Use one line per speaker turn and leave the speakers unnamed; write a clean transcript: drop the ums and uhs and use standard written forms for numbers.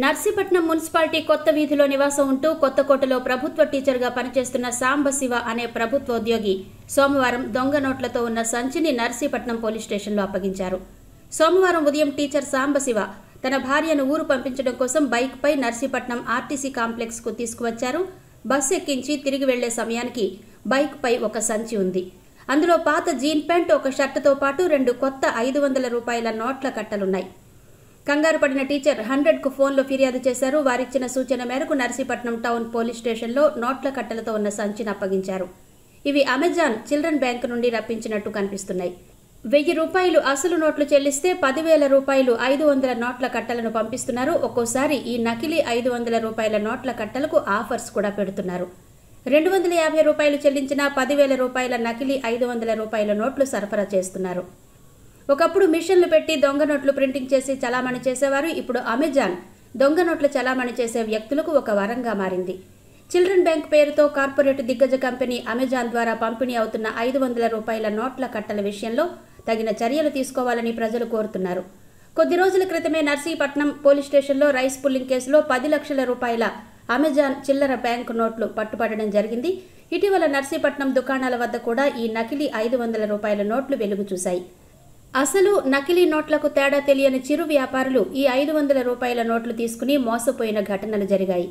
Narsipatnam municipality కొత్త వీధిలో నివాసం ఉంటూ కొత్తకోటలో ప్రభుత్వ టీచర్గా పనిచేస్తున్న సాంబశివ అనే ప్రభుత్వోద్యోగి సోమవారం దొంగ నోట్లతో ఉన్న సంచిని నర్సీపట్నం పోలీస్ స్టేషన్లో అప్పగించారు. సోమవారం ఉదయం టీచర్ సాంబశివ తన భార్యను ఊరు పంపించడం కోసం బైక్పై నర్సీపట్నం ఆర్టీసీ కాంప్లెక్స్కు తీసుకువచ్చారు. బస్సు ఎక్కించి తిరిగి వెళ్లే సమయానికి బైక్పై ఒక సంచి ఉంది. అందులో పాత జీన్ ప్యాంట్, ఒక షర్టుతో పాటు 2 కొత్త 500 రూపాయల నోట్ల కట్టలున్నాయి. కంగారు పడిన టీచర్ 100కు ఫోన్లో ఫిర్యాదు చేశారు. వారిచ్చిన సూచన మేరకు నర్సీపట్నం టౌన్ పోలీస్ స్టేషన్లో నోట్ల కట్టలతో ఉన్న సంచిని అప్పగించారు. ఇవి అమెజాన్ చిల్డ్రన్ బ్యాంకు నుండి రప్పించినట్టు కనిపిస్తున్నాయి. 1000 రూపాయలు అసలు నోట్లు చెల్లిస్తే 10,000 రూపాయలు 500 నోట్ల కట్టలను పంపిస్తున్నారు. ఒక్కోసారి ఈ నకిలీ 500 రూపాయల నోట్ల కట్టలకు ఆఫర్స్ కూడా పెడుతున్నారు. 250 రూపాయలు చెల్లించిన 10,000 రూపాయల నకిలీ 500 రూపాయల నోట్లు సరఫరా చేస్తున్నారు. ఒకప్పుడు మిషన్లు పెట్టి దొంగ నోట్లు ప్రింటింగ్ చేసి చలామణి చేసేవారు. ఇప్పుడు అమెజాన్ దొంగ నోట్లు చలామణి చేసే వ్యక్తులకు ఒక వరంగా మారింది. చిల్డ్రన్ బ్యాంక్ పేరుతో కార్పొరేట్ దిగ్గజ కంపెనీ అమెజాన్ ద్వారా పంపిణీ అవుతున్న 500 రూపాయల నోట్ల కట్టల విషయంలో తగిన చర్యలు తీసుకోవాలని ప్రజలు కోరుతున్నారు. కొద్ది రోజుల క్రితమే నర్సీపట్నం పోలీస్ స్టేషన్లో రైస్ పుల్లింగ్ కేసులో 10 లక్షల రూపాయల అమెజాన్ చిల్లర బ్యాంకు నోట్లు పట్టుపడడం జరిగింది. ఇటీవల నర్సీపట్నం దుకాణాల వద్ద కూడా ఈ నకిలీ 500 రూపాయల నోట్లు వెలుగు చూశాయి. అసలు నకిలీ నోట్లకు తేడా తెలియని చిరు వ్యాపారులు ఈ 500 రూపాయల నోట్లు తీసుకుని మోసపోయిన ఘటనలు జరిగాయి.